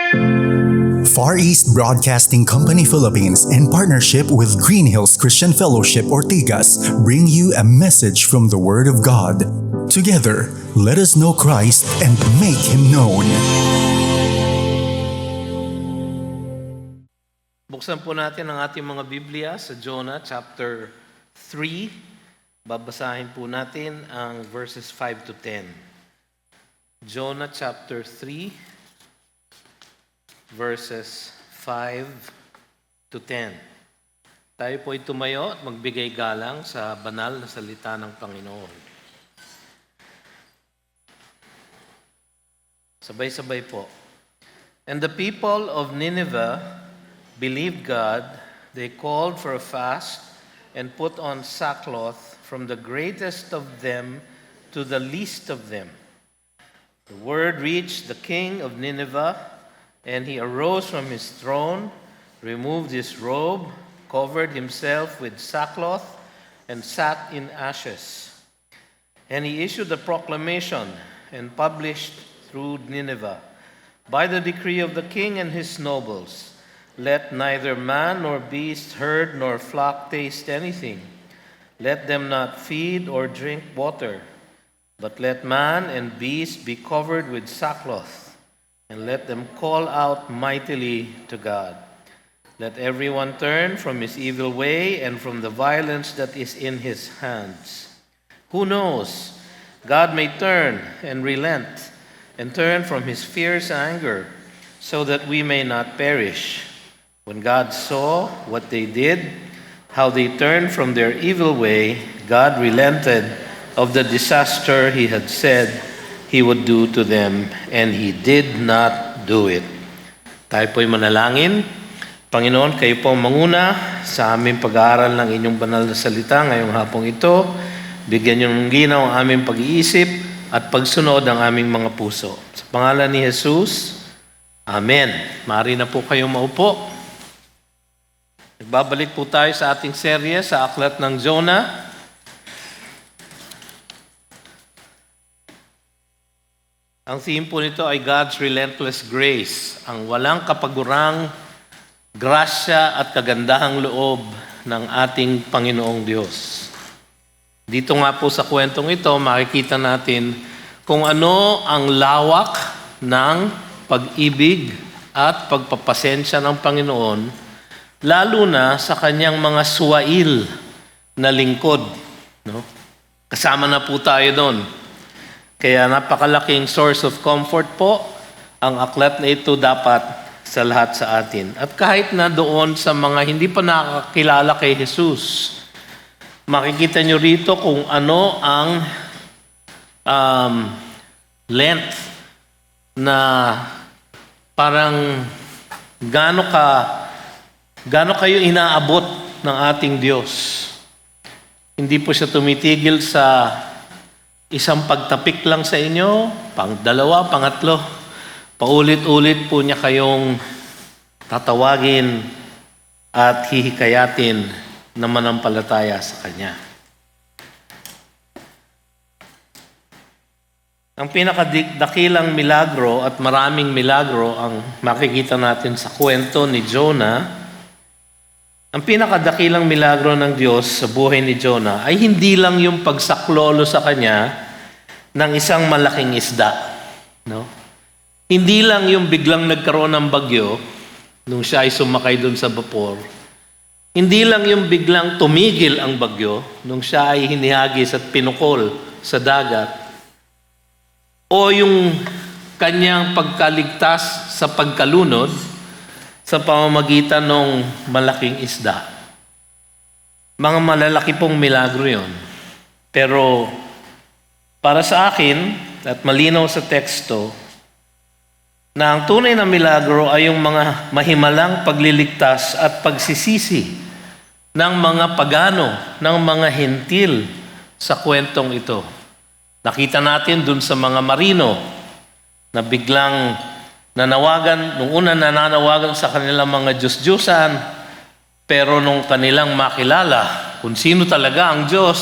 Far East Broadcasting Company Philippines, in partnership with Green Hills Christian Fellowship Ortigas, bring you a message from the Word of God. Together, let us know Christ and make Him known. Buksan po natin ang ating mga Biblia sa Jonah chapter 3. Babasahin po natin ang verses 5 to 10. Jonah chapter 3. Verses 5 to 10. Tayo po ay tumayo at magbigay galang sa banal na salita ng Panginoon. Sabay-sabay po. And the people of Nineveh believed God. They called for a fast and put on sackcloth from the greatest of them to the least of them. The word reached the king of Nineveh, and he arose from his throne, removed his robe, covered himself with sackcloth, and sat in ashes. And he issued a proclamation and published through Nineveh, by the decree of the king and his nobles, let neither man nor beast, herd nor flock taste anything. Let them not feed or drink water, but let man and beast be covered with sackcloth, and let them call out mightily to God. Let everyone turn from his evil way and from the violence that is in his hands. Who knows? God may turn and relent and turn from his fierce anger so that we may not perish. When God saw what they did, how they turned from their evil way, God relented of the disaster he had said He would do to them, and He did not do it. Tayo po'y manalangin. Panginoon, kayo po manguna sa aming pag-aaral ng inyong banal na salita ngayong hapong ito. Bigyan niyo ng ginaw ang aming pag-iisip at pagsunod ang aming mga puso. Sa pangalan ni Jesus, Amen. Maaari na po kayong maupo. Nagbabalik po tayo sa ating serye sa Aklat ng Jonah. Ang theme po nito ay God's Relentless Grace, ang walang kapagurang grasya at kagandahang loob ng ating Panginoong Diyos. Dito nga po sa kwentong ito, makikita natin kung ano ang lawak ng pag-ibig at pagpapasensya ng Panginoon, lalo na sa kanyang mga suwail na lingkod. No? Kasama na po tayo doon. Kaya napakalaking source of comfort po ang aklat na ito dapat sa lahat sa atin. At kahit na doon sa mga hindi pa nakakilala kay Jesus, makikita nyo rito kung ano ang length na parang gaano kayo inaabot ng ating Diyos. Hindi po siya tumitigil sa isang pagtapik lang sa inyo, pang-dalawa, pangatlo. Paulit-ulit po niya kayong tatawagin at hihikayatin na manampalataya sa Kanya. Ang pinakadakilang milagro at maraming milagro ang makikita natin sa kwento ni Jonah. Ang pinakadakilang milagro ng Diyos sa buhay ni Jonah ay hindi lang yung pagsaklolo sa kanya ng isang malaking isda. No? Hindi lang yung biglang nagkaroon ng bagyo nung siya ay sumakay doon sa vapor. Hindi lang yung biglang tumigil ang bagyo nung siya ay hinihagis at pinukol sa dagat. O yung kanyang pagkaligtas sa pagkalunod sa pamamagitan ng malaking isda. Mga malalaki pong milagro yon. Pero para sa akin, at malinaw sa teksto, na ang tunay na milagro ay yung mga mahimalang pagliligtas at pagsisisi ng mga pagano, ng mga hentil sa kwentong ito. Nakita natin dun sa mga marino na biglang nanawagan, nung una nananawagan sa kanilang mga Diyos-Diyosan, pero nung kanilang makilala kung sino talaga ang Diyos,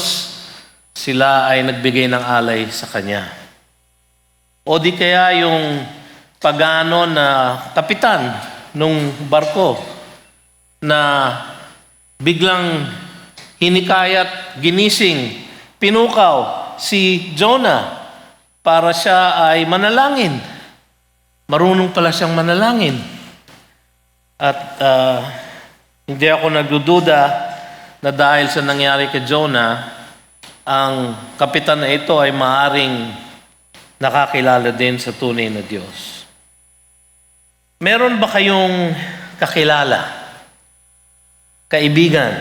sila ay nagbigay ng alay sa Kanya. O di kaya yung pagano na kapitan nung barko na biglang hinikayat, ginising, pinukaw si Jonah para siya ay manalangin. Marunong pala siyang manalangin. At hindi ako nagdududa na dahil sa nangyari kay Jonah, ang kapitan na ito ay maaring nakakilala din sa tunay na Diyos. Meron ba kayong kakilala, kaibigan,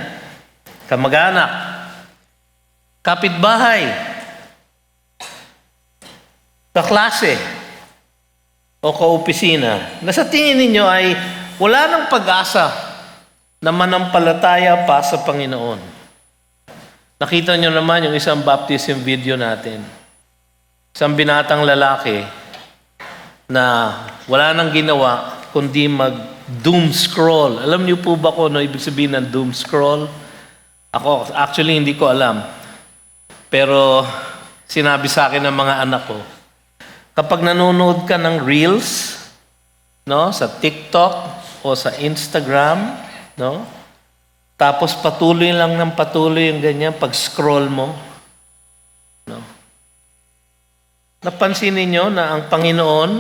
kamag-anak, kapitbahay, kaklase, o kaopisina na sa tingin ninyo ay wala ng pag-asa na manampalataya pa sa Panginoon? Nakita nyo naman yung isang baptism video natin. Isang binatang lalaki na wala nang ginawa kundi mag-doom scroll. Alam niyo po ba kung ano ibig sabihin ng doom scroll? Ako, actually, hindi ko alam. Pero sinabi sa akin ng mga anak ko, kapag nanonood ka ng Reels, no, sa TikTok o sa Instagram, no, tapos patuloy lang ng patuloy yung ganyan pag-scroll mo, no, napansin niyo na ang Panginoon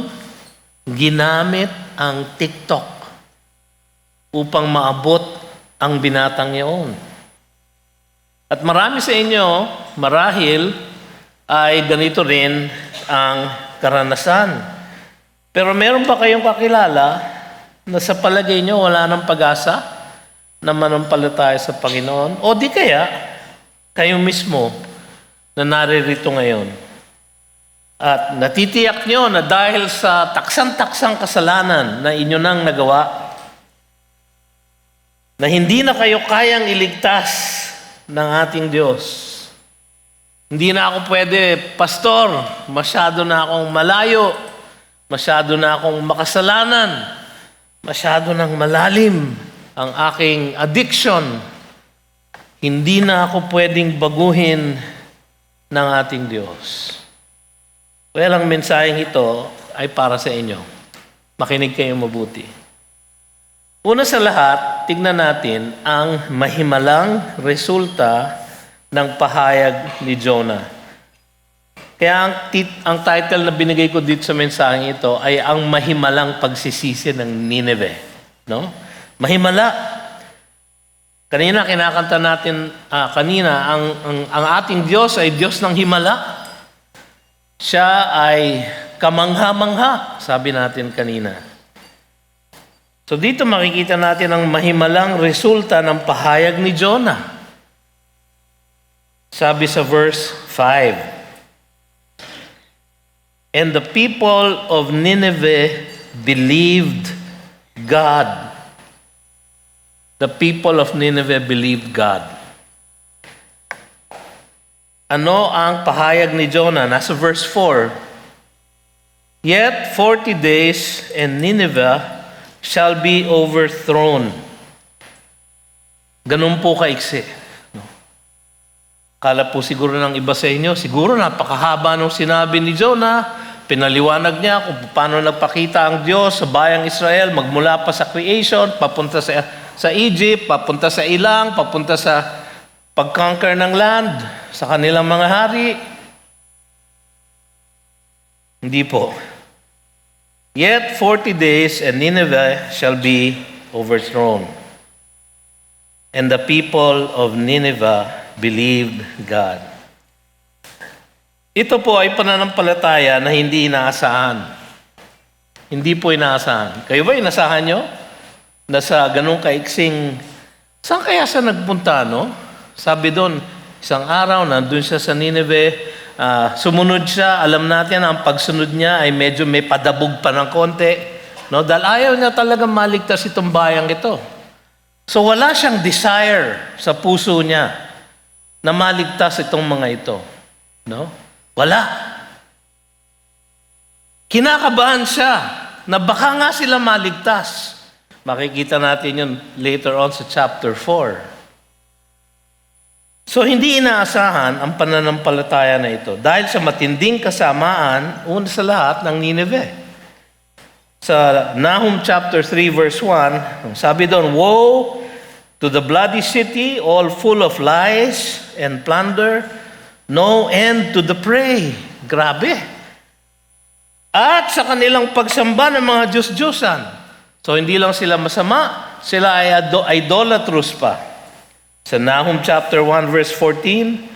ginamit ang TikTok upang maabot ang binatang iyon. At marami sa inyo, marahil, ay ganito rin ang karanasan. Pero meron ba kayong kakilala na sa palagay nyo wala ng pag-asa na manampalataya sa Panginoon? O di kaya, kayo mismo na naririto ngayon at natitiyak nyo na dahil sa taksang-taksang kasalanan na inyo nang nagawa, na hindi na kayo kayang iligtas ng ating Diyos. Hindi na ako pwede, pastor, masyado na akong malayo, masyado na akong makasalanan, masyado nang malalim ang aking addiction. Hindi na ako pwedeng baguhin ng ating Diyos. Well, ang mensaheng ito ay para sa inyo. Makinig kayo mabuti. Una sa lahat, tignan natin ang mahimalang resulta ng pahayag ni Jonah. Kaya ang title na binigay ko dito sa mensaheng ito ay ang mahimalang pagsisisi ng Nineveh. No? Mahimala. Kanina kinakanta natin, ang ating Diyos ay Diyos ng himala. Siya ay kamangha-mangha, sabi natin kanina. So dito makikita natin ang mahimalang resulta ng pahayag ni Jonah. Sabi sa verse 5, "And the people of Nineveh believed God." The people of Nineveh believed God. Ano ang pahayag ni Jonah? Nasa verse 4. "Yet 40 days and Nineveh shall be overthrown." Ganun po kaiksi. Kala po siguro ng iba sa inyo, siguro napakahaba nung sinabi ni Jonah, pinaliwanag niya kung paano nagpakita ang Diyos sa bayang Israel, magmula pa sa creation, papunta sa Egypt, papunta sa ilang, papunta sa pag-conquer ng land, sa kanilang mga hari. Hindi po. "Yet 40 days and Nineveh shall be overthrown. And the people of Nineveh believed God." Ito po ay pananampalataya na hindi inaasahan. Hindi po inaasahan. Kayo ba inasahan nyo? Na sa ganung kaiksing, saan kaya siya nagpunta, no? Sabi doon, isang araw, nandun siya sa Nineveh, sumunod siya, alam natin ang pagsunod niya ay medyo may padabog pa ng konti. No? Dahil ayaw niya talaga maligtas itong bayang ito. So wala siyang desire sa puso niya na maligtas itong mga ito. No? Wala. Kinakabahan siya na baka nga sila maligtas. Makikita natin yun later on sa chapter 4. So, hindi inaasahan ang pananampalataya na ito dahil sa matinding kasamaan, una sa lahat, ng Nineveh. Sa Nahum chapter 3 verse 1, sabi doon, "Woe to the bloody city, all full of lies and plunder, no end to the prey." Grabe. At sa kanilang pagsamba ng mga Diyos-Diyosan. So hindi lang sila masama, sila ay idolatrous pa. Sa Nahum chapter 1 verse 14,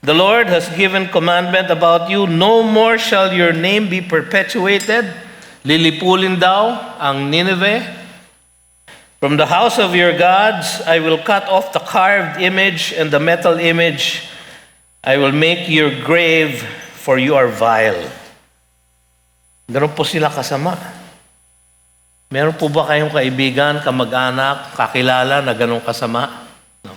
"The Lord has given commandment about you, no more shall your name be perpetuated." Lilipulin daw ang Nineveh. "From the house of your gods, I will cut off the carved image and the metal image. I will make your grave, for you are vile." Ganun po sila kasama. Meron po ba kayong kaibigan, kamag-anak, kakilala na ganun kasama? No.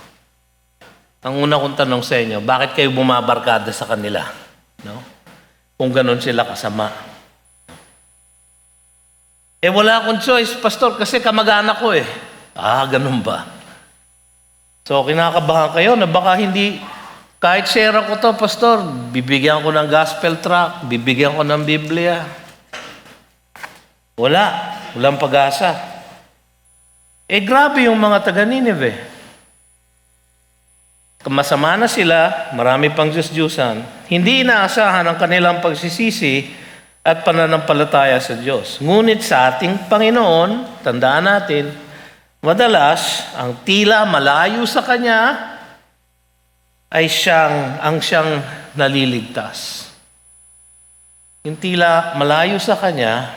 Ang una kong tanong sa inyo, bakit kayo bumabarkada sa kanila? No? Kung ganun sila kasama. Wala akong choice, pastor, kasi kamag-anak ko eh. Ganun ba? So, kinakabahan kayo na baka hindi, kahit share ko to, pastor, bibigyan ko ng gospel tract, bibigyan ko ng Biblia. Walang pag-asa. Grabe yung mga taga Nineveh. Masama na sila, marami pang Diyos-Diyusan, hindi inaasahan ang kanilang pagsisisi at pananampalataya sa Diyos. Ngunit sa ating Panginoon, tandaan natin, madalas, ang tila malayo sa Kanya ay siyang naliligtas. Yung tila malayo sa Kanya,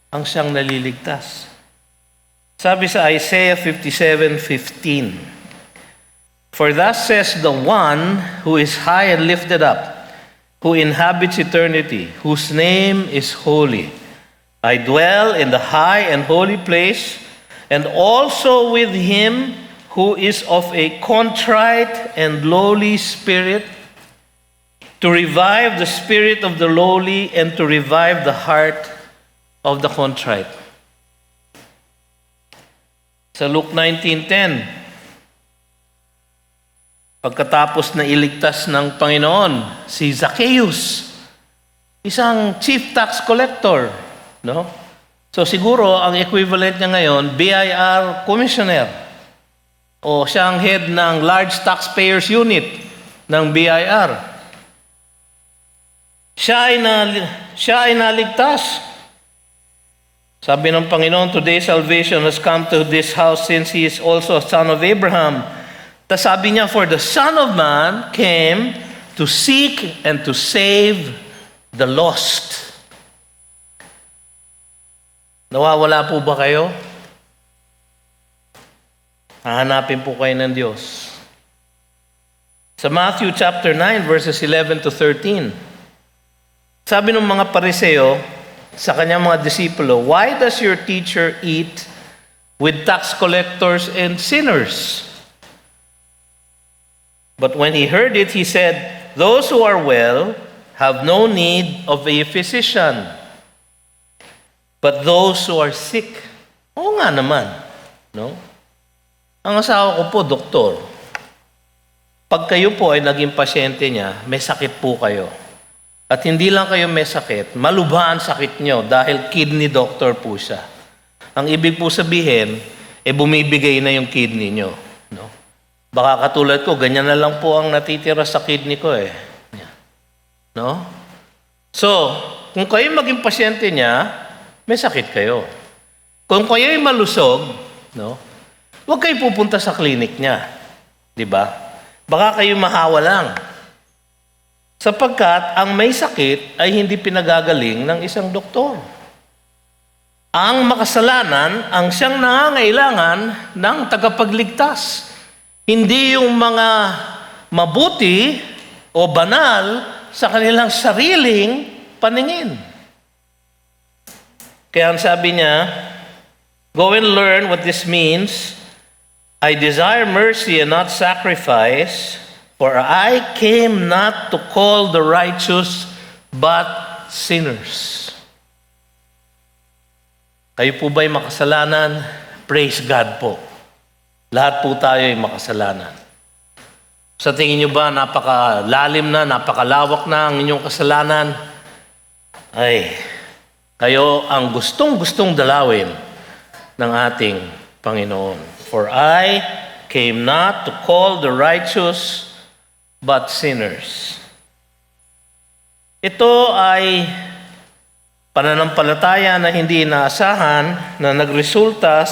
ang siyang naliligtas. Sabi sa Isaiah 57:15, "For thus says the one who is high and lifted up, who inhabits eternity, whose name is holy. I dwell in the high and holy place, and also with him who is of a contrite and lowly spirit, to revive the spirit of the lowly and to revive the heart of the contrite." Sa Luke 19:10, pagkatapos na iligtas ng Panginoon si Zacchaeus, isang chief tax collector, no? So siguro ang equivalent niya ngayon, BIR commissioner, o siyang head ng large taxpayers unit ng BIR. Siya ay naligtas. Sabi ng Panginoon, "Today salvation has come to this house, since he is also a son of Abraham." Tas sabi niya, "For the Son of Man came to seek and to save the lost." Nawawala po ba kayo? Hahanapin po kayo ng Diyos. Sa Matthew chapter 9, verses 11 to 13, sabi ng mga Pariseo sa kanyang mga disipulo, "Why does your teacher eat with tax collectors and sinners?" But when he heard it, he said, "Those who are well have no need of a physician, but those who are sick." Oo nga naman, no? Ang asawa ko po, doktor. Pag kayo po ay naging pasyente niya, may sakit po kayo. At hindi lang kayo may sakit, malubha ang sakit nyo dahil kidney doctor po siya. Ang ibig po sabihin, bumibigay na yung kidney nyo. No? Baka katulad ko, ganyan na lang po ang natitira sa kidney ko eh. No? So, kung kayo maging pasyente niya, may sakit kayo. Kung kayo ay malusog, no, huwag kayo pupunta sa clinic niya. Di ba? Baka kayo mahawa lang. Sapagkat ang may sakit ay hindi pinagagaling ng isang doktor. Ang makasalanan ang siyang nangangailangan ng tagapagligtas. Hindi yung mga mabuti o banal sa kanilang sariling paningin. Kaya ang sabi niya, "Go and learn what this means. I desire mercy and not sacrifice, for I came not to call the righteous, but sinners." Kayo po ba'y makasalanan? Praise God po. Lahat po tayo ay makasalanan. Sa tingin nyo ba, napakalalim na, napakalawak na ang inyong kasalanan? Ay, Tayo ang gustong-gustong dalawin ng ating Panginoon. For I came not to call the righteous, but sinners. Ito ay pananampalataya na hindi inaasahan na nagresulta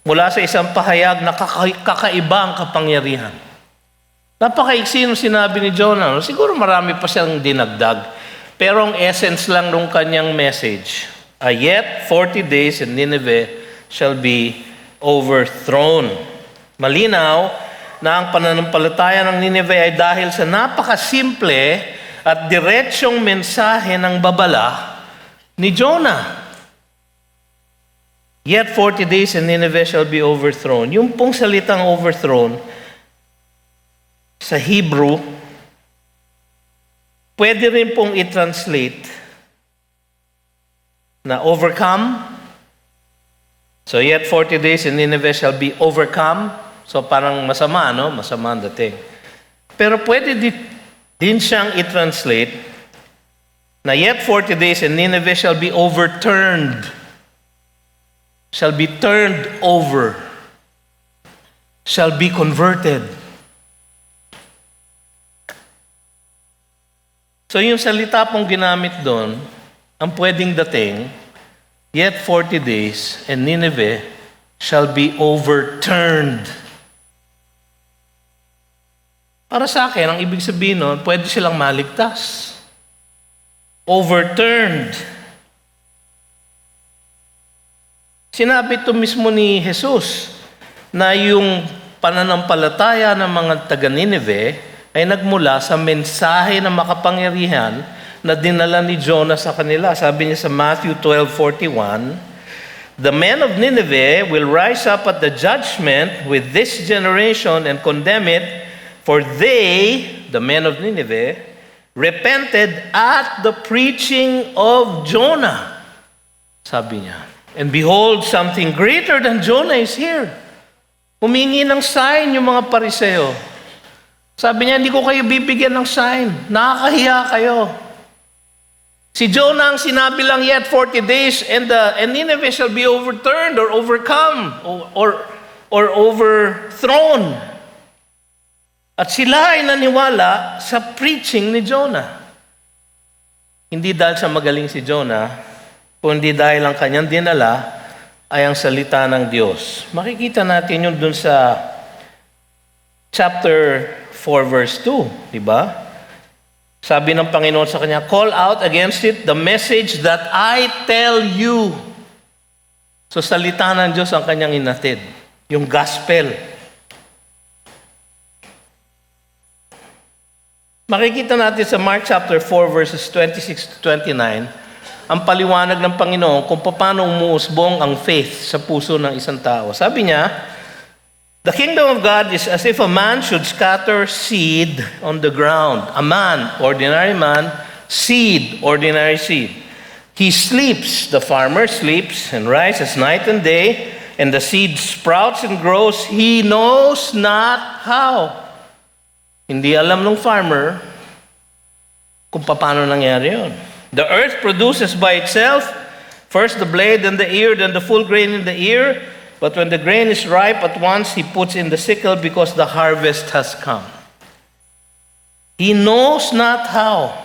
mula sa isang pahayag na kakaibang kapangyarihan. Napakaiksi nung sinabi ni Jonah. Siguro marami pa siyang dinagdag. Pero ang essence lang nung kanyang message, yet 40 days and Nineveh shall be overthrown. Malinaw na ang pananampalataya ng Nineveh ay dahil sa napakasimple at diretsyong mensahe ng babala ni Jonah. Yet 40 days and Nineveh shall be overthrown. Yung pong salitang overthrown, sa Hebrew, pwede rin pong i-translate na overcome. So yet 40 days and Nineveh shall be overcome. So parang masama, no? Masama ang dating. Pero pwede din siyang i-translate na yet 40 days and Nineveh shall be overturned. Shall be turned over. Shall be converted. So yung salita pong ginamit doon, ang pwedeng dating, yet 40 days and Nineveh shall be overturned. Para sa akin, ang ibig sabihin nun, pwede silang maligtas. Overturned. Sinabi ito mismo ni Jesus na yung pananampalataya ng mga taga-Nineveh ay nagmula sa mensahe ng makapangyarihan na dinala ni Jonah sa kanila. Sabi niya sa Matthew 12:41, "The men of Nineveh will rise up at the judgment with this generation and condemn it, for they, the men of Nineveh, repented at the preaching of Jonah." Sabi niya. "And behold, something greater than Jonah is here." Humingi ng sign yung mga Pariseo. Sabi niya, hindi ko kayo bibigyan ng sign. Nakakahiya kayo. Si Jonah ang sinabi lang, yet 40 days and Nineveh shall be overturned or overcome or overthrown. At sila ay naniwala sa preaching ni Jonah. Hindi dahil sa magaling si Jonah, kundi dahil ang kanyang dinala ay ang salita ng Diyos. Makikita natin yun dun sa chapter 4 verse 2, di ba? Sabi ng Panginoon sa kanya, "Call out against it the message that I tell you." So salita ng Diyos ang kanyang inatid, yung gospel. Makikita natin sa Mark chapter 4 verses 26 to 29, ang paliwanag ng Panginoon kung paano umuusbong ang faith sa puso ng isang tao. Sabi niya, "The kingdom of God is as if a man should scatter seed on the ground." A man, ordinary man, seed, ordinary seed. He sleeps, the farmer sleeps and rises night and day, and the seed sprouts and grows. He knows not how. Hindi alam ng farmer kung paano nangyari yun. The earth produces by itself, first the blade, then the ear, then the full grain in the ear. But when the grain is ripe, at once he puts in the sickle because the harvest has come. He knows not how.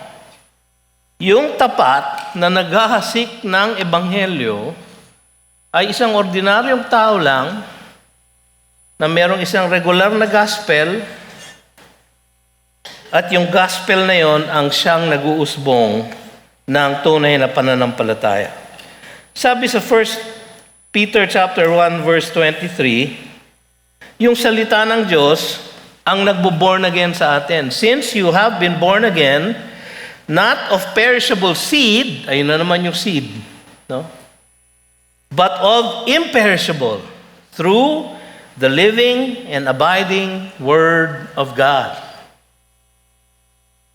Yung tapat na naghahasik ng ebanghelyo ay isang ordinaryong tao lang na merong isang regular na gospel at yung gospel na yon ang siyang nag-uusbong ng tunay na pananampalataya. Sabi sa 1 Peter chapter 1 verse 23, yung salita ng Diyos ang nagbo-born again sa atin. Since you have been born again, not of perishable seed, ayun na naman yung seed, no? But of imperishable, through the living and abiding Word of God.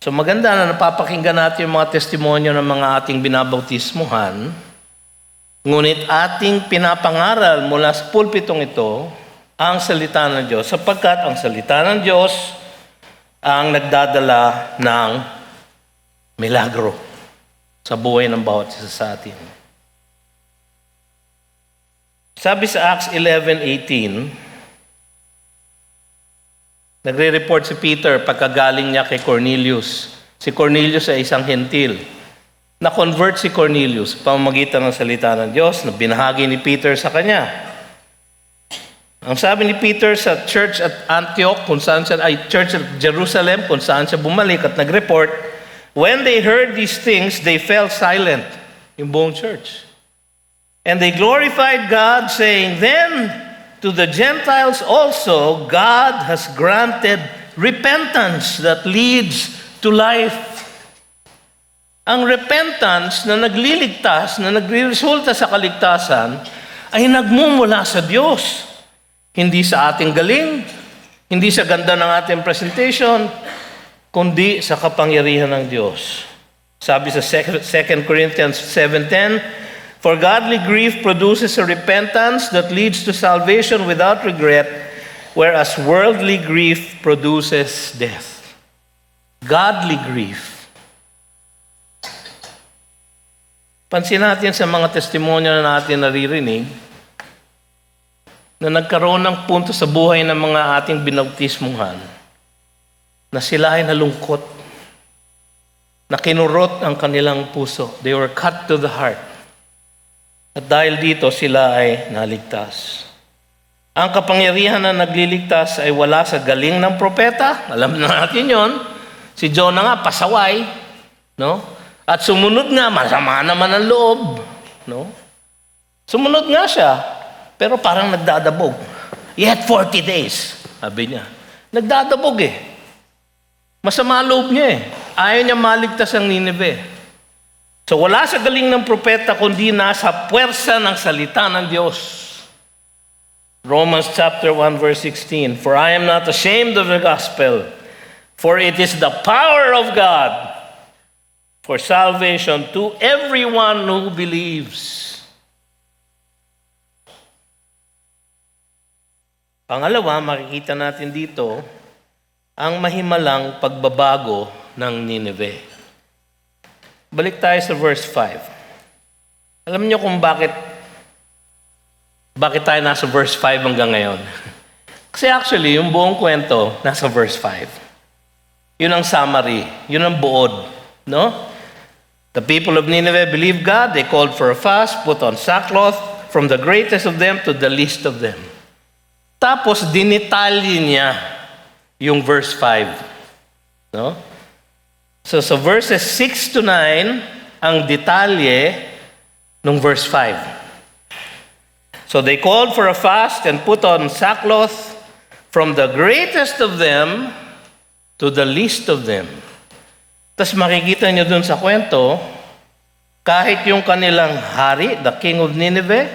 So maganda na napapakinggan natin yung mga testimonyo ng mga ating binabautismuhan, ngunit ating pinapangaral mula sa pulpitong ito ang salita ng Diyos, sapagkat ang salita ng Diyos ang nagdadala ng milagro. sa buhay ng bawat isa sa atin. Sabi sa Acts 11:18, nagre-report si Peter pagkagaling niya kay Cornelius. Si Cornelius ay isang hentil. Na-convert si Cornelius sa pamamagitan ng salita ng Diyos na binahagi ni Peter sa kanya. Ang sabi ni Peter sa church at Antioch, church at Jerusalem, kung saan siya bumalik at nag-report, when they heard these things, they fell silent, yung buong church. And they glorified God, saying, then to the Gentiles also, God has granted repentance that leads to life. Ang repentance na nagliligtas, na nagresulta sa kaligtasan, ay nagmumula sa Diyos. Hindi sa ating galing, hindi sa ganda ng ating presentation, kundi sa kapangyarihan ng Diyos. Sabi sa 2 Corinthians 7:10, for godly grief produces a repentance that leads to salvation without regret, whereas worldly grief produces death. Godly grief. Pansin natin sa mga testimonya na natin naririnig na nagkaroon ng punto sa buhay ng mga ating binautismuhan na sila ay nalungkot, na kinurot ang kanilang puso. They were cut to the heart. At dahil dito, sila ay naligtas. Ang kapangyarihan na nagliligtas ay wala sa galing ng propeta. Alam na natin yon. Si Jonah nga, pasaway. No? At sumunod nga, masama naman ang loob. No? Sumunod nga siya, pero parang nagdadabog. Yet 40 days, sabi niya. Nagdadabog eh. Masama loob niya eh. Ayaw niya maligtas ang Nineveh. So wala sa galing ng propeta, kundi nasa puwersa ng salita ng Diyos. Romans chapter 1 verse 16, for I am not ashamed of the gospel, for it is the power of God for salvation to everyone who believes. Pangalawa, makikita natin dito ang mahimalang pagbabago ng Nineveh. Balik tayo sa verse 5. Alam niyo kung bakit tayo nasa verse 5 hanggang ngayon? Kasi actually, yung buong kwento nasa verse 5. Yun ang summary, yun ang buod, no? The people of Nineveh believed God. They called for a fast, put on sackcloth, from the greatest of them to the least of them. Tapos, dinitalye niya yung verse 5. No? So, sa verses 6 to 9, ang detalye ng verse 5. So, they called for a fast and put on sackcloth, from the greatest of them to the least of them. Tapos makikita nyo dun sa kwento, kahit yung kanilang hari, the king of Nineveh,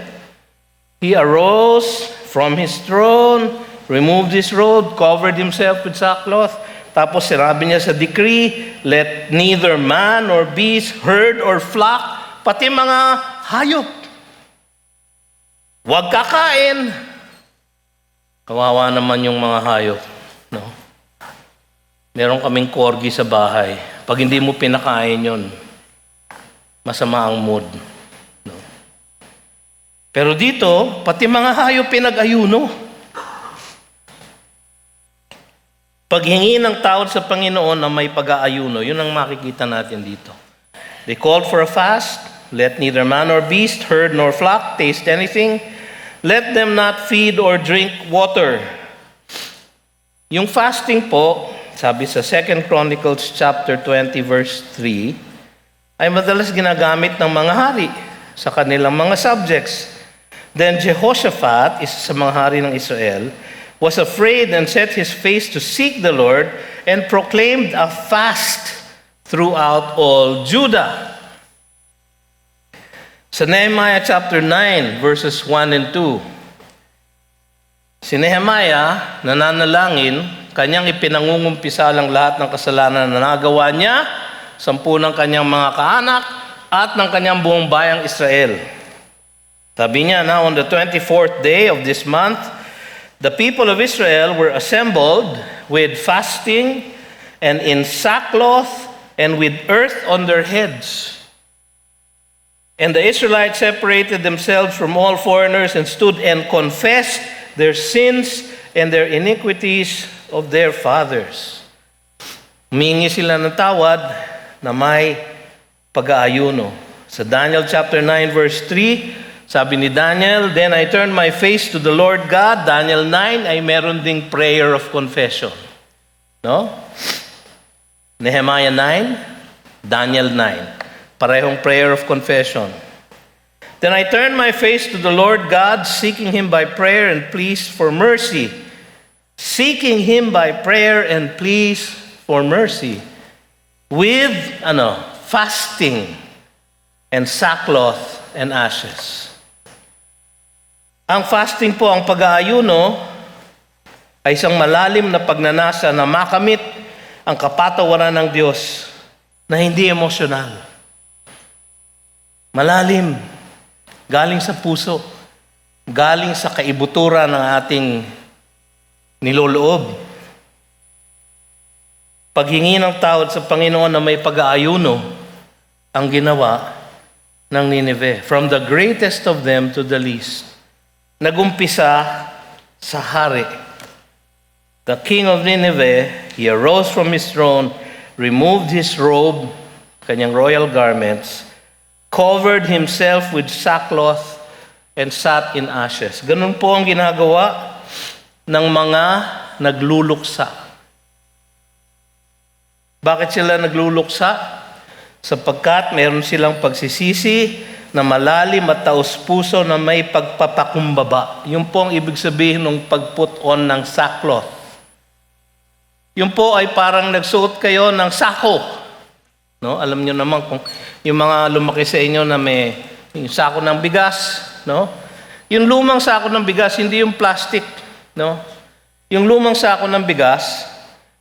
he arose from his throne, removed his robe, covered himself with sackcloth, tapos sinabi niya sa decree, let neither man or beast, herd or flock, pati mga hayop, huwag kakain. Kawawa naman yung mga hayop. No? Meron kaming corgi sa bahay. Pag hindi mo pinakain yon, masama ang mood. No? Pero dito, pati mga hayop pinag-ayuno. Paghingi ng tawad sa Panginoon na may pag-aayuno, yun ang makikita natin dito. They called for a fast, let neither man nor beast, herd nor flock taste anything, let them not feed or drink water. Yung fasting po, sabi sa 2 Chronicles chapter 20 verse 3, ay madalas ginagamit ng mga hari sa kanilang mga subjects. Then Jehoshaphat, isa sa mga hari ng Israel, was afraid and set his face to seek the Lord and proclaimed a fast throughout all Judah. Sa Nehemiah chapter 9 verses 1 and 2, si Nehemiah nananalangin, kanyang ipinangungumpisa lang lahat ng kasalanan na nagawa niya, 10 ng kanyang mga kaanak, at ng kanyang buong bayang Israel. Sabi niya, now on the 24th day of this month, the people of Israel were assembled with fasting and in sackcloth and with earth on their heads. And the Israelites separated themselves from all foreigners and stood and confessed their sins and their iniquities of their fathers. Humingi sila ng tawad na may pag-aayuno. Sa Daniel chapter 9 verse 3, sabi ni Daniel, "Then I turned my face to the Lord God." Daniel 9 ay meron ding prayer of confession. No? Nehemiah 9, Daniel 9. Parehong prayer of confession. "Then I turned my face to the Lord God, seeking Him by prayer and pleas for mercy." Seeking Him by prayer and pleas for mercy. With, fasting and sackcloth and ashes. Ang fasting po, ang pag-aayuno, ay isang malalim na pagnanasa na makamit ang kapatawaran ng Diyos na hindi emosyonal. Malalim, galing sa puso, galing sa kaibuturan ng ating niloloob. Paghingi ng tawad sa Panginoon na may pag-aayuno ang ginawa ng Nineveh. From the greatest of them to the least. Nagumpisa sa hari. The king of Nineveh, he arose from his throne, removed his robe, kanyang royal garments, covered himself with sackcloth and sat in ashes. Ganun po ang ginagawa ng mga nagluluksa. Bakit sila nagluluksa? Sapagkat meron silang pagsisisi na malalim at taos-puso na may pagpapakumbaba. Yun po ang ibig sabihin ng pag-put on ng sackcloth. Yun po ay parang nagsuot kayo ng sako. No? Alam niyo naman kung yung mga lumaki sa inyo na may yung sako ng bigas, no? Yung lumang sako ng bigas, hindi yung plastic, no? Yung lumang sako ng bigas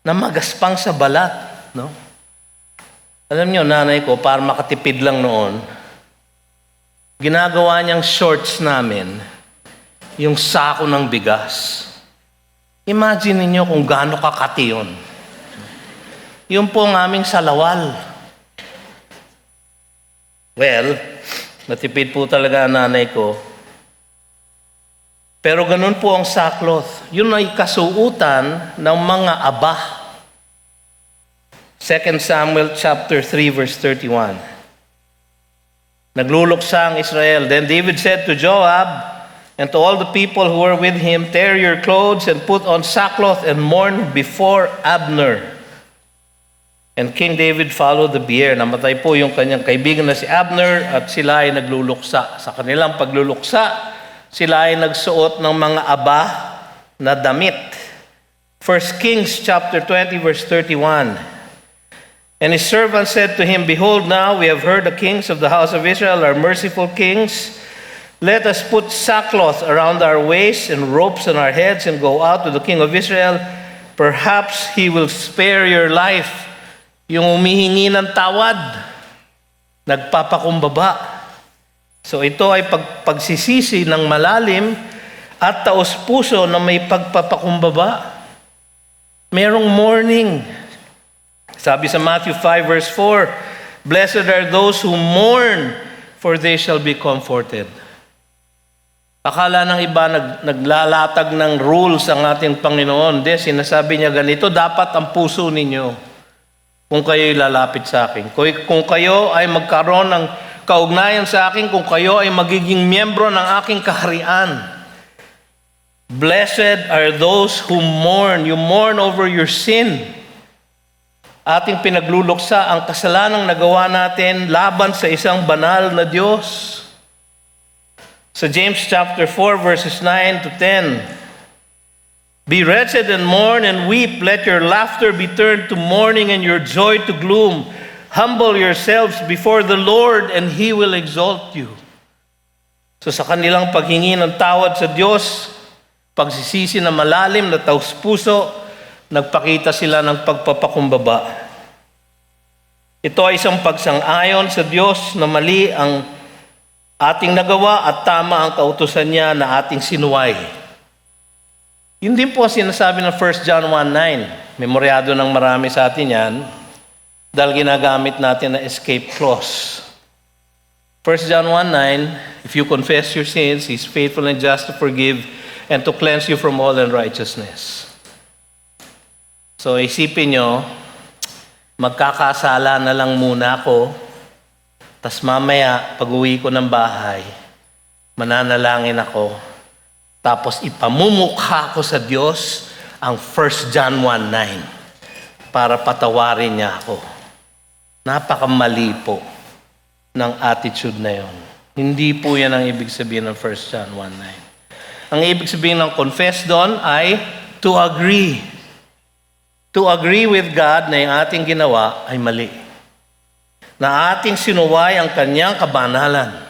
na magaspang sa balat, no? Alam niyo, nanay ko, para makatipid lang noon, ginagawa niyang shorts namin yung sako ng bigas. Imagine niyo kung gaano kakati yun. Yun po ang aming salawal. Well, natipid po talaga ang nanay ko. Pero ganun po ang sackcloth. Yun ay kasuutan ng mga aba. 2 Samuel chapter 3 verse 31. Nagluluksa ang Israel. Then David said to Joab and to all the people who were with him, "Tear your clothes and put on sackcloth and mourn before Abner." And King David followed the bier. Namatay po yung kanyang kaibigan na si Abner at sila ay nagluluksa. Sa kanilang pagluluksa, sila ay nagsuot ng mga aba na damit. 1 Kings chapter 20 verse 31. "And his servant said to him, Behold, now we have heard the kings of the house of Israel are merciful kings. Let us put sackcloth around our waists and ropes on our heads and go out to the king of Israel. Perhaps he will spare your life." Yung humihingi ng tawad, nagpapakumbaba. So ito ay pagsisisi ng malalim at taos-puso na may pagpapakumbaba. Merong mourning. Sabi sa Matthew 5 verse 4, "Blessed are those who mourn, for they shall be comforted." Akala ng iba naglalatag ng rules ang ating Panginoon. Hindi, sinasabi niya ganito, dapat ang puso ninyo. Kung kayo'y lalapit sa akin. Kung kayo ay magkaroon ng kaugnayan sa akin, kung kayo ay magiging miyembro ng aking kaharian. Blessed are those who mourn. You mourn over your sin. Ating pinagluluksa ang kasalanang nagawa natin laban sa isang banal na Diyos. Sa James chapter 4 verses 9 to 10, "Be wretched and mourn and weep. Let your laughter be turned to mourning and your joy to gloom. Humble yourselves before the Lord and He will exalt you." So sa kanilang paghingi ng tawad sa Diyos, pagsisisi na malalim na taos-puso, nagpakita sila ng pagpapakumbaba. Ito ay isang pagsang-ayon sa Diyos na mali ang ating nagawa at tama ang kautusan niya na ating sinuway. Yun din po sinasabi ng 1 John 1:9. Memoryado ng marami sa atin yan dahil ginagamit natin na escape clause. 1 John 1:9, if you confess your sins, He's faithful and just to forgive and to cleanse you from all unrighteousness. So isipin nyo, magkakasala na lang muna ako, tas mamaya, pag uwi ko ng bahay, mananalangin ako, tapos ipamumukha ko sa Diyos ang 1 John 1:9 para patawarin niya ako. Napakamali po ng attitude na yon. Hindi po yan ang ibig sabihin ng 1 John 1:9. Ang ibig sabihin ng confess doon ay to agree. To agree with God na yung ating ginawa ay mali. Na ating sinuway ang kanyang kabanalan.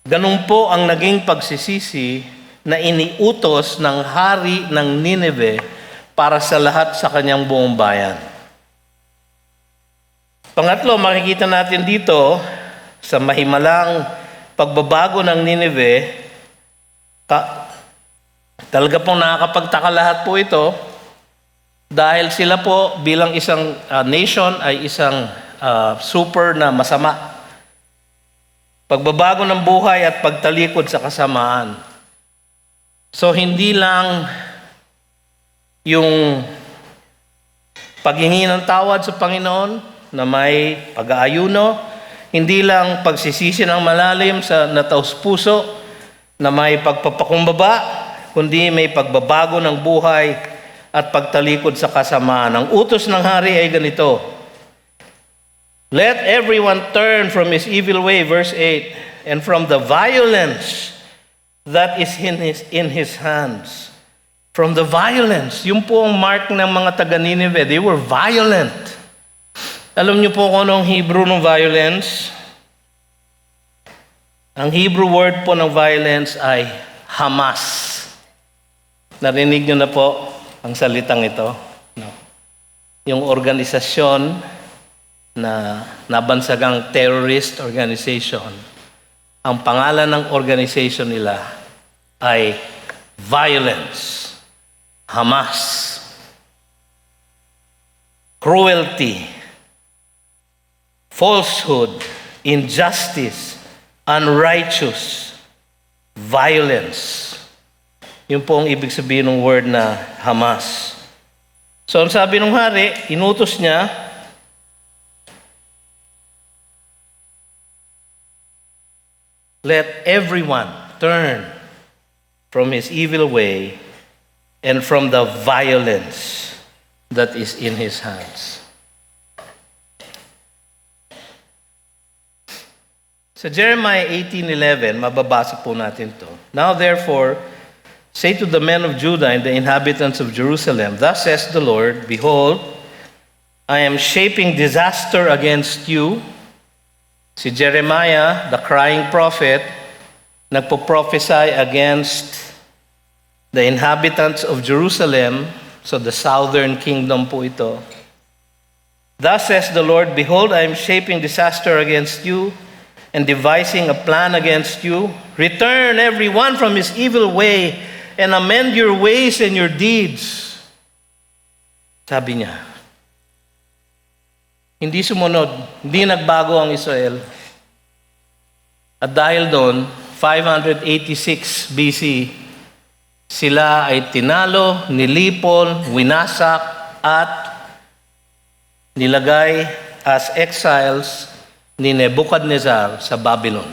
Ganun po ang naging pagsisisi na iniutos ng hari ng Nineveh para sa lahat sa kanyang buong bayan. Pangatlo, makikita natin dito sa mahimalang pagbabago ng Nineveh, talaga pong nakakapagtaka lahat po ito dahil sila po bilang isang nation ay isang super na masama. Pagbabago ng buhay at pagtalikod sa kasamaan. So hindi lang yung paghingi ng tawad sa Panginoon na may pag-aayuno, hindi lang pagsisisi ng malalim sa nataos puso na may pagpapakumbaba, kundi may pagbabago ng buhay at pagtalikod sa kasamaan. Ang utos ng hari ay ganito, let everyone turn from his evil way, verse 8, and from the violence that is in his hands. From the violence. Yung po ang mark ng mga taga-Nineveh. They were violent. Alam niyo po kung anong Hebrew ng violence? Ang Hebrew word po ng violence ay Hamas. Narinig niyo na po ang salitang ito? No. Yung organisasyon na nabansagang terrorist organization. Ang pangalan ng organization nila ay violence, Hamas, cruelty, falsehood, injustice, unrighteous, violence. Yun po ang ibig sabihin ng word na Hamas. So, ang sabi ng hari, inutos niya, let everyone turn from his evil way and from the violence that is in his hands. Sa Jeremiah 18:11, mababasa po natin to. Now therefore, say to the men of Judah and the inhabitants of Jerusalem, thus says the Lord, behold, I am shaping disaster against you. Si Jeremiah, the crying prophet, nagpo-prophesy against the inhabitants of Jerusalem, so the southern kingdom po ito. Thus says the Lord, behold, I am shaping disaster against you and devising a plan against you. Return everyone from his evil way and amend your ways and your deeds. Sabi niya, hindi sumunod, hindi nagbago ang Israel. At dahil doon, 586 BC, sila ay tinalo, nilipol, winasak, at nilagay as exiles ni Nebuchadnezzar sa Babylon.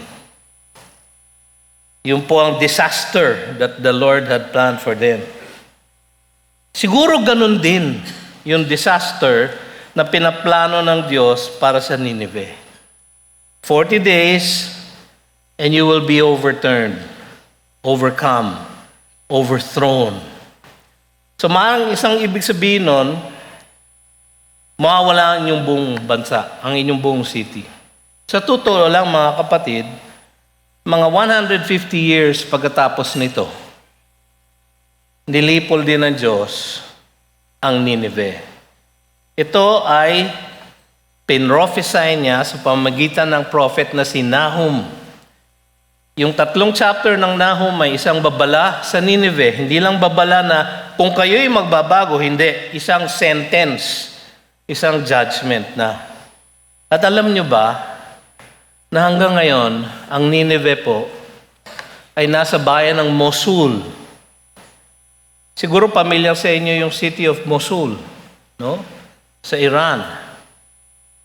Yun po ang disaster that the Lord had planned for them. Siguro ganun din yung disaster na pinaplano ng Diyos para sa Nineveh. 40 days and you will be overturned, overcome, overthrown. So maaaring isang ibig sabihin nun, mawawala ang inyong buong bansa, ang inyong buong city. Sa totoo lang mga kapatid, mga 150 years pagkatapos nito, nilipol din ng Diyos ang Nineveh. Ito ay pinrophesy niya sa pamamagitan ng prophet na si Nahum. Yung 3 chapter ng Nahum may isang babala sa Nineveh. Hindi lang babala na kung kayo'y magbabago, hindi. Isang sentence, isang judgment na. At alam nyo ba, na hanggang ngayon, ang Nineveh po ay nasa bayan ng Mosul. Siguro pamilyar sa inyo yung city of Mosul, no? Sa Iran.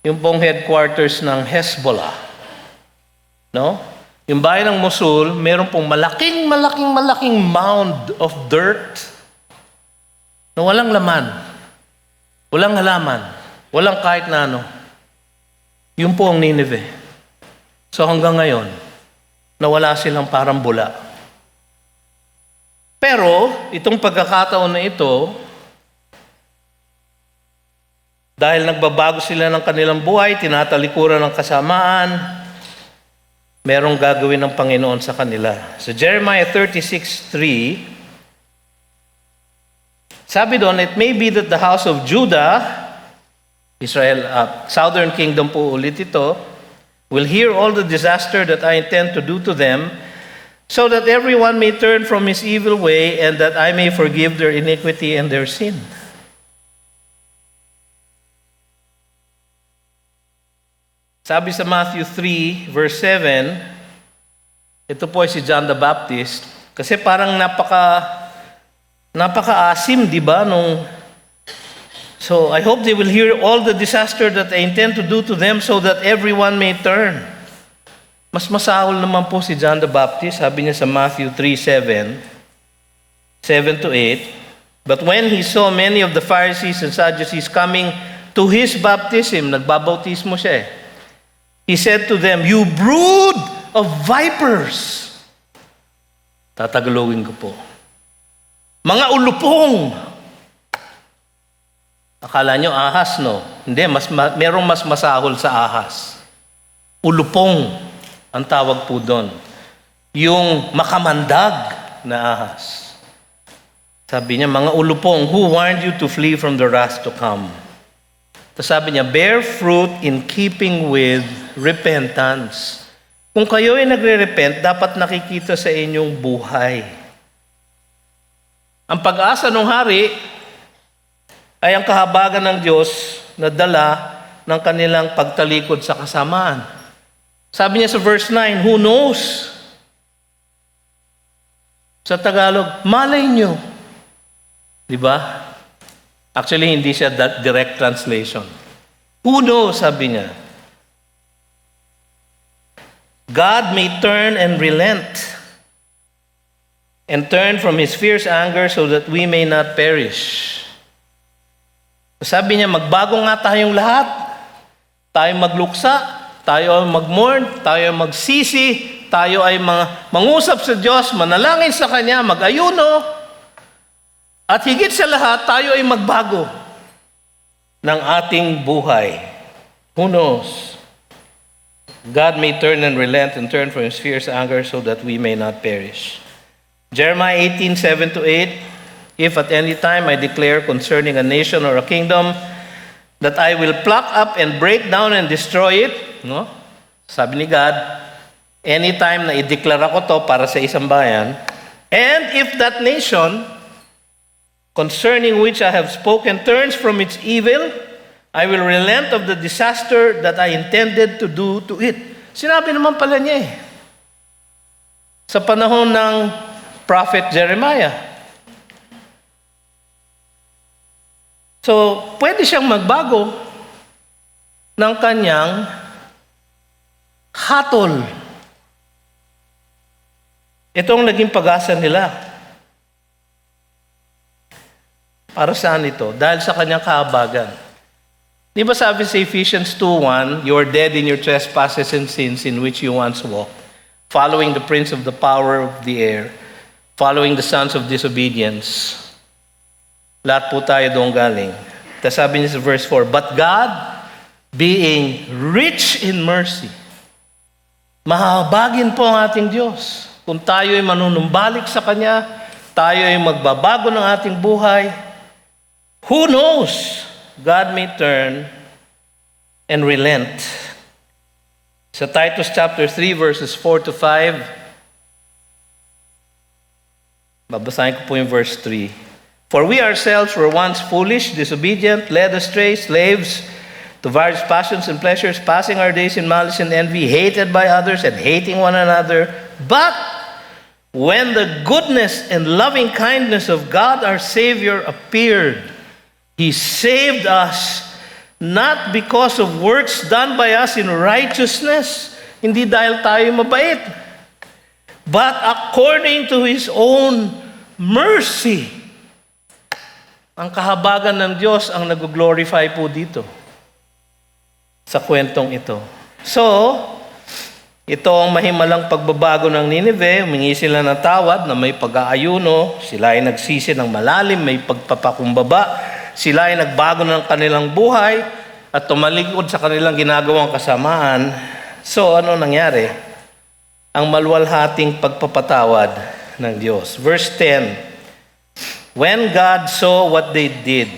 Yung pong headquarters ng Hezbollah. No? Yung bayan ng Mosul, meron pong malaking mound of dirt na walang laman, walang halaman, walang kahit na ano. Yun po ang Nineveh. So hanggang ngayon, nawala silang parang bula. Pero, itong pagkakataon na ito, dahil nagbabago sila ng kanilang buhay, tinatalikuran ng kasamaan, merong gagawin ng Panginoon sa kanila. So Jeremiah 36:3, sabi doon, it may be that the house of Judah, Israel, southern kingdom po ulit ito, will hear all the disaster that I intend to do to them, so that everyone may turn from his evil way, and that I may forgive their iniquity and their sin. Sabi sa Matthew 3, verse 7, ito po ay si John the Baptist, kasi parang napaka-asim, di ba? So I hope they will hear all the disaster that I intend to do to them so that everyone may turn. Mas masahol naman po si John the Baptist, sabi niya sa Matthew 3:7, 7-8, but when he saw many of the Pharisees and Sadducees coming to his baptism, nagbabautismo siya eh, he said to them, you brood of vipers. Tatagalogin ko po. Mga ulupong. Akala nyo ahas, no? Hindi, merong mas masahol sa ahas. Ulupong ang tawag po doon. Yung makamandag na ahas. Sabi niya, mga ulupong, who warned you to flee from the wrath to come? Tapos sabi niya, bear fruit in keeping with repentance. Kung kayo ay nagre-repent, dapat nakikita sa inyong buhay. Ang pag-asa ng hari ay ang kahabagan ng Diyos na dala ng kanilang pagtalikod sa kasamaan. Sabi niya sa verse 9, who knows? Sa Tagalog, malay nyo. Di ba? Actually, hindi siya direct translation. Who knows, sabi niya. God may turn and relent and turn from His fierce anger so that we may not perish. Sabi niya, magbago nga tayong lahat. Tayo magluksa, tayo ay mag-mourn, tayo ay magsisi, tayo ay mangusap sa Diyos, manalangin sa Kanya, mag-ayuno. At higit sa lahat, tayo ay magbago ng ating buhay. Who knows? God may turn and relent and turn from His fierce anger so that we may not perish. Jeremiah 18:7-8, if at any time I declare concerning a nation or a kingdom that I will pluck up and break down and destroy it, no? Sabi ni God, anytime na i-declare ko to para sa isang bayan, and if that nation concerning which I have spoken turns from its evil, I will relent of the disaster that I intended to do to it. Sinabi naman pala niya eh. Sa panahon ng Prophet Jeremiah. So, pwede siyang magbago ng kanyang hatol. Ito ang naging pag-asa nila. Para saan ito? Dahil sa kanyang kahabagan. Di ba sabi sa Ephesians 2:1, you are dead in your trespasses and sins in which you once walked, following the prince of the power of the air, following the sons of disobedience. Lahat po tayo doon galing. Tapos sabi niya sa verse 4, but God, being rich in mercy, mahabagin po ang ating Diyos. Kung tayo ay manunumbalik sa Kanya, tayo ay magbabago ng ating buhay, who knows? God may turn and relent. Sa Titus chapter 3, verses 4-5, babasahin ko po yung verse 3. For we ourselves were once foolish, disobedient, led astray, slaves to various passions and pleasures, passing our days in malice and envy, hated by others and hating one another. But when the goodness and loving kindness of God our Savior appeared, He saved us, not because of works done by us in righteousness, hindi dahil tayo mabait, but according to His own mercy. Ang kahabagan ng Diyos ang nag-glorify po dito sa kwentong ito. So, ito ang mahimalang pagbabago ng Nineveh. Humingi sila ng tawad na may pag-aayuno. Sila ay nagsisi ng malalim, may pagpapakumbaba. Sila ay nagbago ng kanilang buhay at tumalikod sa kanilang ginagawang kasamaan. So, ano nangyari? Ang maluwalhating pagpapatawad ng Diyos. Verse 10, when God saw what they did,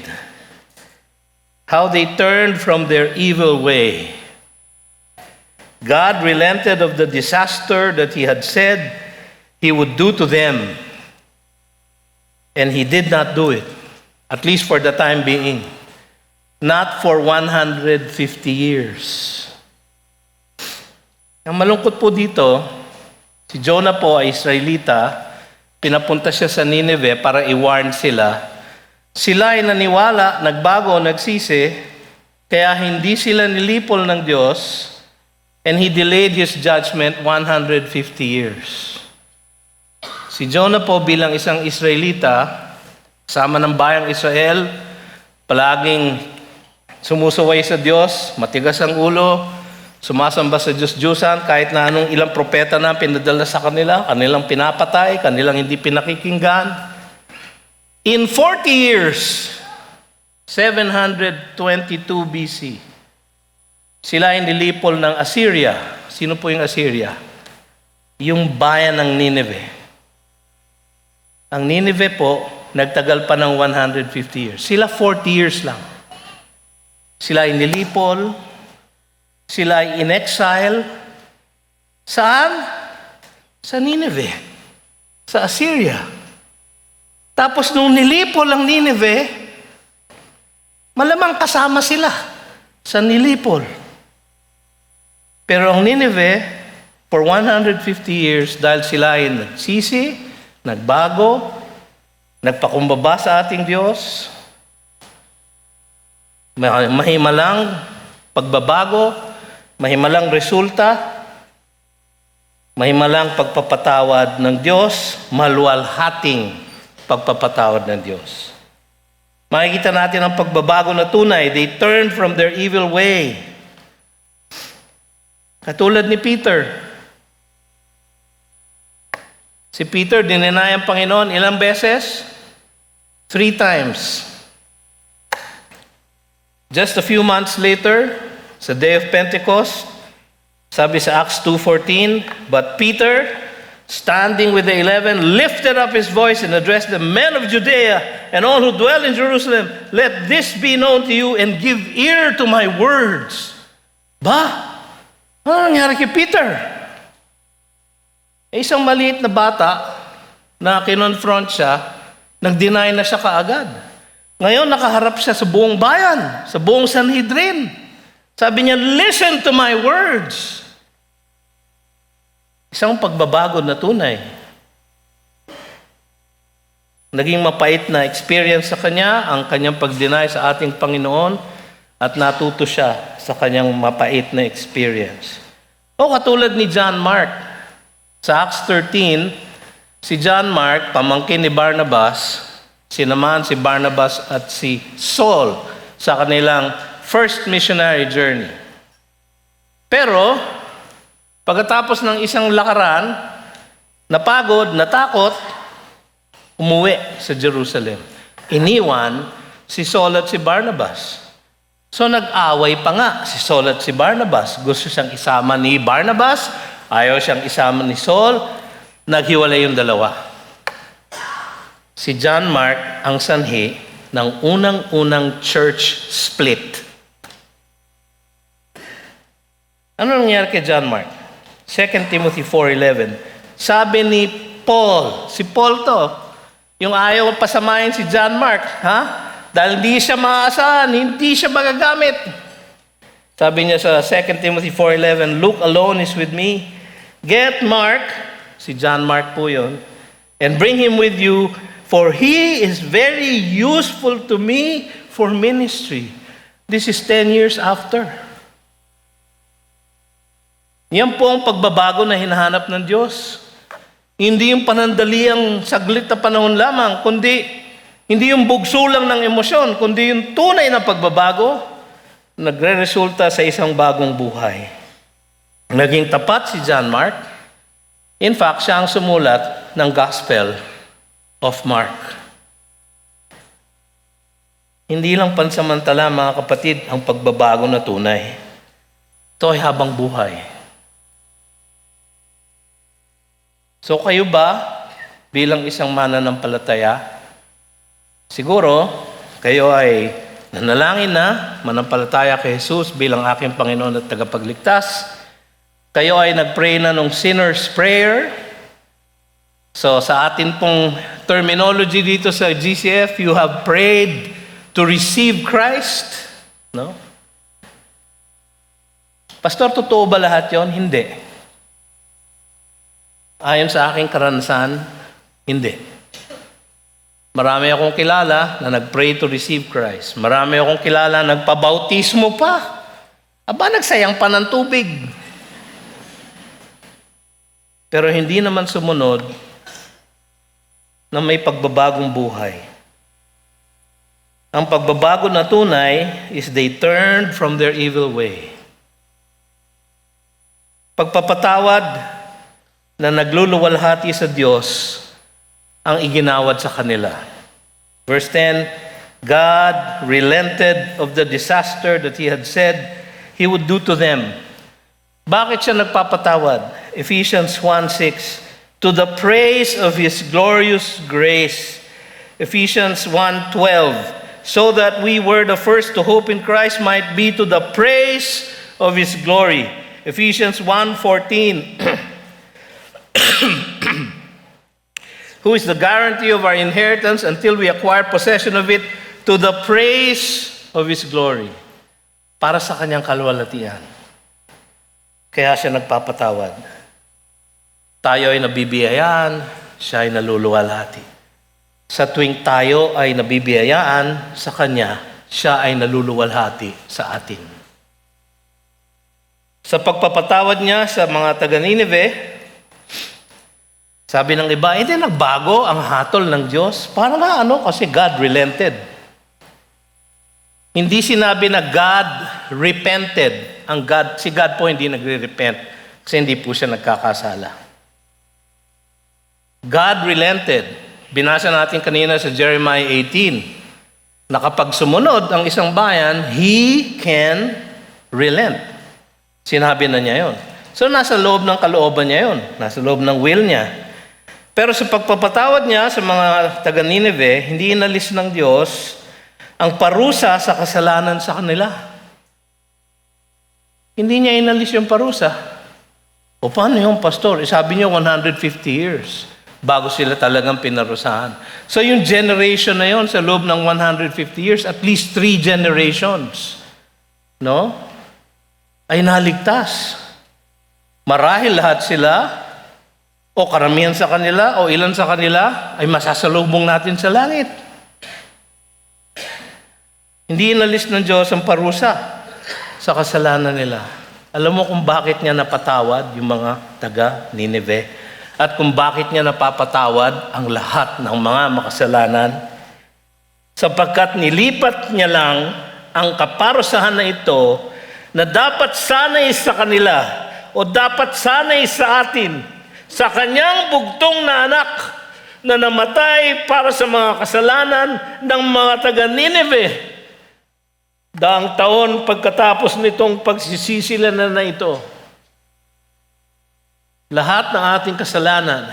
how they turned from their evil way, God relented of the disaster that He had said He would do to them. And He did not do it, at least for the time being. Not for 150 years. Ang malungkot po dito, si Jonah po ay Israelita, pinapunta siya sa Nineveh para i-warn sila. Sila ay naniwala, nagbago, nagsisi, kaya hindi sila nilipol ng Diyos, and He delayed His judgment 150 years. Si Jonah po bilang isang Israelita, kasama ng bayang Israel, palaging sumusuway sa Diyos, matigas ang ulo, sumasamba sa Diyos-Diyusan, kahit na anong ilang propeta na pinadala sa kanila, kanilang pinapatay, kanilang hindi pinakikinggan. In 40 years, 722 BC, sila ay nilipol ng Assyria. Sino po yung Assyria? Yung bayan ng Nineveh. Ang Nineveh po, nagtagal pa ng 150 years. Sila 40 years lang. Sila ay nilipol, sila ay in exile. Saan? Sa Nineveh. Sa Assyria. Tapos nung nilipol ang Nineveh, malamang kasama sila sa nilipol. Pero ang Nineveh, for 150 years, dahil sila ay nagsisi, nagbago, nagpakumbaba sa ating Diyos, mahimalang pagbabago, mahimalang resulta, mahimalang pagpapatawad ng Diyos, maluwalhating pagpapatawad ng Diyos. Makikita natin ang pagbabago na tunay. They turned from their evil way. Katulad ni Peter. Si Peter, dininay ang Panginoon ilang beses? 3 times. Just a few months later, sa day of Pentecost, sabi sa Acts 2:14, but Peter, standing with the 11, lifted up his voice and addressed the men of Judea and all who dwell in Jerusalem, let this be known to you and give ear to my words. Ba? Ano nangyari kay Peter? Isang maliit na bata na kinonfront siya, nag-deny na siya kaagad. Ngayon, nakaharap siya sa buong bayan, sa buong Sanhedrin. Sabi niya, listen to my words. Isang pagbabago na tunay. Naging mapait na experience sa kanya ang kanyang pag-deny sa ating Panginoon at natuto siya sa kanyang mapait na experience. O katulad ni John Mark. Sa Acts 13, si John Mark, pamangkin ni Barnabas, sinamahan si Barnabas at si Saul sa kanilang first missionary journey. Pero, pagkatapos ng isang lakaran, napagod, natakot, umuwi sa Jerusalem. Iniwan si Saul at si Barnabas. So nag-away pa nga si Saul at si Barnabas. Gusto siyang isama ni Barnabas, ayaw siyang isama ni Saul, naghiwalay yung dalawa. Si John Mark ang sanhi ng unang-unang church split. Ano nangyari kay John Mark? 2 Timothy 4:11. Sabi ni Paul, si Paul to, yung ayaw pasamahin si John Mark, ha? Dahil hindi siya maasahan, hindi siya magagamit. Sabi niya sa 2 Timothy 4:11, Luke alone is with me. Get Mark, si John Mark po yun, and bring him with you, for he is very useful to me for ministry. This is 10 years after. Yan po ang pagbabago na hinahanap ng Diyos. Hindi yung panandaliang saglit na panahon lamang, kundi hindi yung bugso lang ng emosyon, kundi yung tunay na pagbabago nagre-resulta sa isang bagong buhay. Naging tapat si John Mark. In fact, siya ang sumulat ng Gospel of Mark. Hindi lang pansamantala, mga kapatid, ang pagbabago na tunay. Ito ay habang buhay. So kayo ba, bilang isang mananampalataya, siguro, kayo ay nanalangin na, manampalataya kay Jesus bilang aking Panginoon at tagapagligtas. Kayo ay nag-pray na nung sinner's prayer. So sa atin pong terminology dito sa GCF, you have prayed to receive Christ. No? Pastor, totoo ba lahat yon? Hindi. Ayon sa aking karanasan, hindi. Marami akong kilala na nag-pray to receive Christ. Marami akong kilala na nagpabautismo pa. Aba, nagsayang pa ng tubig. Pero hindi naman sumunod na may pagbabagong buhay. Ang pagbabago na tunay is they turned from their evil way. Pagpapatawad na nagluluwalhati sa Diyos ang iginawad sa kanila. Verse 10, God relented of the disaster that He had said He would do to them. Bakit siya nagpapatawad? Ephesians 1:6, to the praise of His glorious grace. Ephesians 1:12, so that we were the first to hope in Christ might be to the praise of His glory. Ephesians 1:14, who is the guarantee of our inheritance until we acquire possession of it to the praise of His glory. Para sa kanyang kaluwalhatian. Kaya siya nagpapatawad. Tayo ay nabibiyayaan, siya ay naluluwalhati. Sa tuwing tayo ay nabibiyayaan sa kanya, siya ay naluluwalhati sa atin. Sa pagpapatawad niya sa mga taga-Nineveh, sabi ng iba, hindi nagbago ang hatol ng Diyos. Para nga kasi God relented. Hindi sinabi na God repented. Si God po hindi nagre-repent kasi hindi po siya nagkakasala. God relented. Binasa natin kanina sa Jeremiah 18 na kapag sumunod ang isang bayan, He can relent. Sinabi na niya yon. So nasa loob ng kalooban niya yon. Nasa loob ng will niya. Pero sa pagpapatawad niya sa mga taga-Nineveh, hindi inalis ng Diyos ang parusa sa kasalanan sa kanila. Hindi niya inalis yung parusa. O paano yung pastor? Sabi niya 150 years bago sila talagang pinarusahan. So yung generation na yon sa loob ng 150 years, at least 3 generations, no? Ay naligtas. Marahil lahat sila o karamihan sa kanila, o ilan sa kanila, ay masasalubong natin sa langit. Hindi inalis ng Diyos ang parusa sa kasalanan nila. Alam mo kung bakit niya napatawad yung mga taga-Nineveh? At kung bakit niya napapatawad ang lahat ng mga makasalanan? Sapagkat nilipat niya lang ang kaparusahan na ito na dapat sanay sa kanila o dapat sanay sa atin sa kanyang bugtong na anak na namatay para sa mga kasalanan ng mga taga-Nineveh. Daang taon pagkatapos nitong pagsisisilanan na ito, lahat ng ating kasalanan,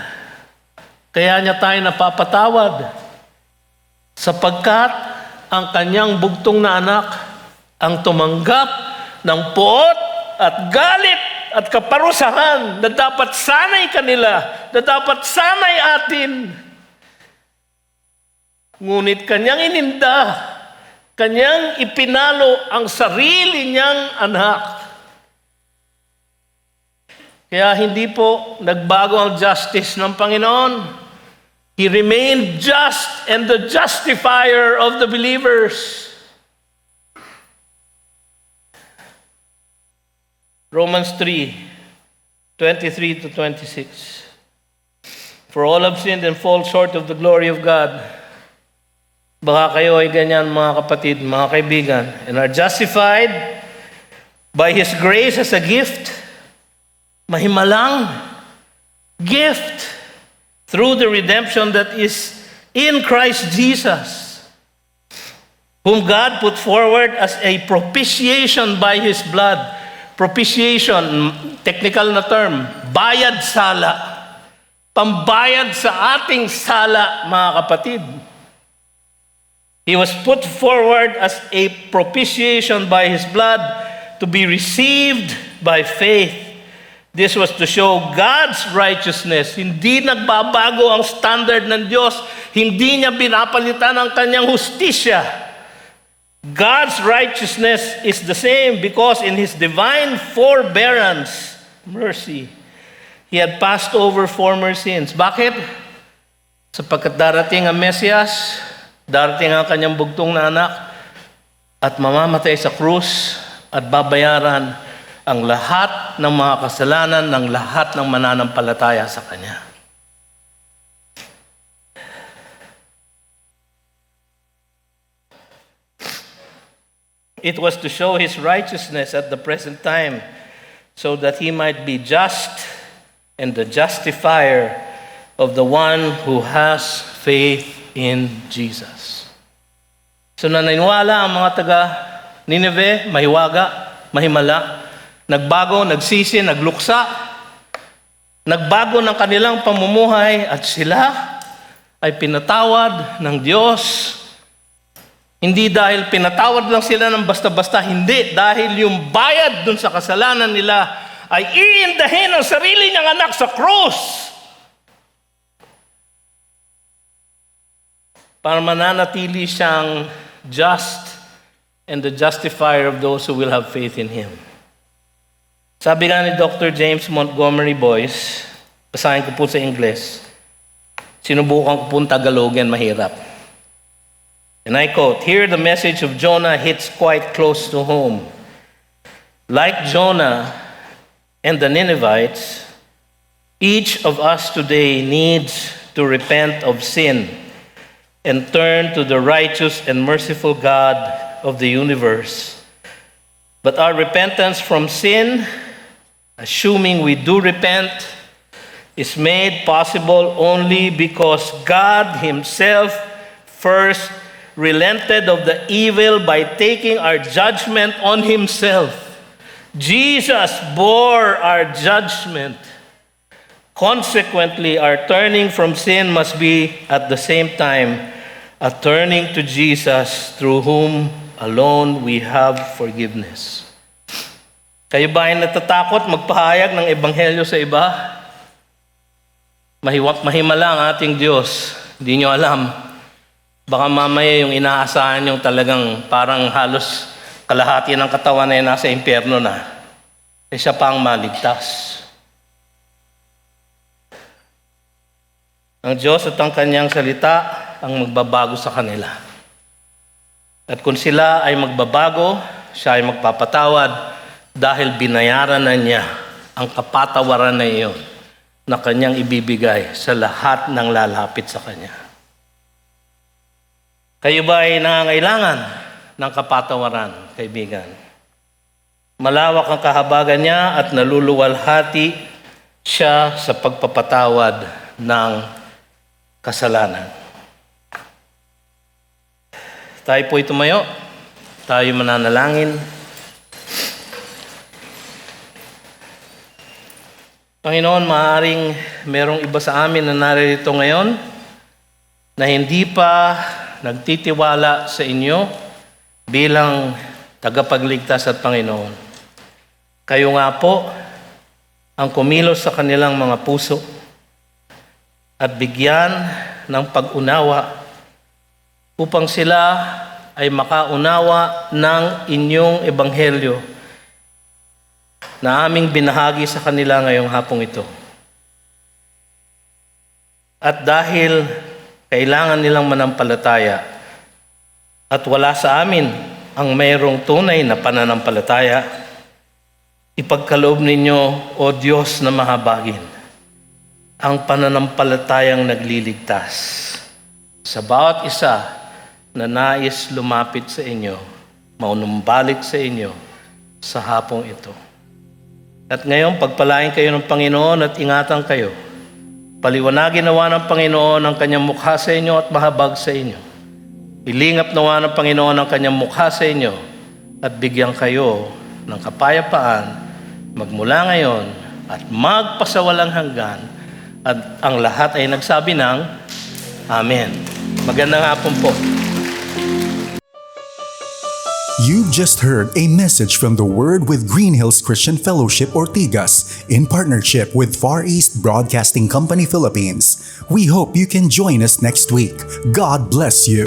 kaya niya tayo napapatawad sapagkat ang kanyang bugtong na anak ang tumanggap ng poot at galit at kaparusahan na dapat sanay kanila, na dapat sanay atin. Ngunit kanyang ininda Kanyang ipinalo ang sarili niyang anak. Kaya hindi po nagbago ang justice ng Panginoon. He remained just and the justifier of the believers. Romans 3:23 to 26. For all have sinned and fall short of the glory of God. Baka kayo ay ganyan, mga kapatid, mga kaibigan, and are justified by His grace as a gift. Mahimalang gift through the redemption that is in Christ Jesus, whom God put forward as a propitiation by His blood. Propitiation, technical na term, bayad sala. Pambayad sa ating sala, mga kapatid. He was put forward as a propitiation by His blood to be received by faith. This was to show God's righteousness. Hindi nagbabago ang standard ng Diyos. Hindi niya pinapalitan ang kanyang hustisya. God's righteousness is the same because in His divine forbearance, mercy, He had passed over former sins. Bakit? Sapagkat darating ang Mesiyas, darating ang kanyang bugtong na anak, at mamamatay sa krus at babayaran ang lahat ng mga kasalanan ng lahat ng mananampalataya sa Kanya. It was to show His righteousness at the present time so that He might be just and the justifier of the one who has faith in Jesus. So naniniwala ang mga taga Nineveh, mahiwaga, mahimala, nagbago, nagsisi, nagluksa, nagbago ng kanilang pamumuhay at sila ay pinatawad ng Diyos. Hindi dahil pinatawad lang sila ng basta-basta, hindi. Dahil yung bayad dun sa kasalanan nila ay iindahin ang sarili niyang anak sa krus. Para mananatili siyang just and the justifier of those who will have faith in Him. Sabi nga ni Dr. James Montgomery Boyce, basahin ko po sa Ingles, sinubukan ko po Tagalogin, mahirap. And I quote, here the message of Jonah hits quite close to home. Like Jonah and the Ninevites, each of us today needs to repent of sin and turn to the righteous and merciful God of the universe. But our repentance from sin, assuming we do repent, is made possible only because God Himself first relented of the evil by taking our judgment on Himself. Jesus bore our judgment. Consequently, our turning from sin must be at the same time a turning to Jesus, through whom alone we have forgiveness. Kayo ba ay natatakot magpahayag ng ebanghelyo sa iba? Mahimala ang ating Diyos. Hindi nyo alam. Baka mamaya yung inaasahan yung talagang parang halos kalahati ng katawan ay nasa impyerno na. Eh siya pa ang maligtas. Ang Diyos at ang Kanyang salita ang magbabago sa kanila. At kung sila ay magbabago, siya ay magpapatawad dahil binayaran na niya ang kapatawaran na iyon na Kanyang ibibigay sa lahat ng lalapit sa Kanya. Kayo ba ay nangangailangan ng kapatawaran, kaibigan? Malawak ang kahabagan niya at naluluwalhati siya sa pagpapatawad ng kasalanan. Tayo po'y tumayo. Tayo mananalangin. Panginoon, maaaring merong iba sa amin na narito ngayon na hindi pa nagtitiwala sa inyo bilang tagapagligtas at Panginoon. Kayo nga po ang kumilos sa kanilang mga puso at bigyan ng pag-unawa upang sila ay makaunawa ng inyong ebanghelyo na aming binahagi sa kanila ngayong hapong ito. At dahil kailangan nilang manampalataya at wala sa amin ang mayroong tunay na pananampalataya, ipagkaloob ninyo, O Diyos na mahabagin, ang pananampalatayang nagliligtas sa bawat isa na nais lumapit sa inyo, maunumbalik sa inyo sa hapong ito. At ngayon, pagpalain kayo ng Panginoon at ingatan kayo. Paliwanagin nawa ng Panginoon ang kanyang mukha sa inyo at mahabag sa inyo. Ilingap nawa ng Panginoon ang kanyang mukha sa inyo at bigyan kayo ng kapayapaan magmula ngayon at magpasawalang hanggan. At ang lahat ay nagsabi ng Amen. Magandang hapon po. You've just heard a message from the Word with Green Hills Christian Fellowship Ortigas in partnership with Far East Broadcasting Company Philippines. We hope you can join us next week. God bless you.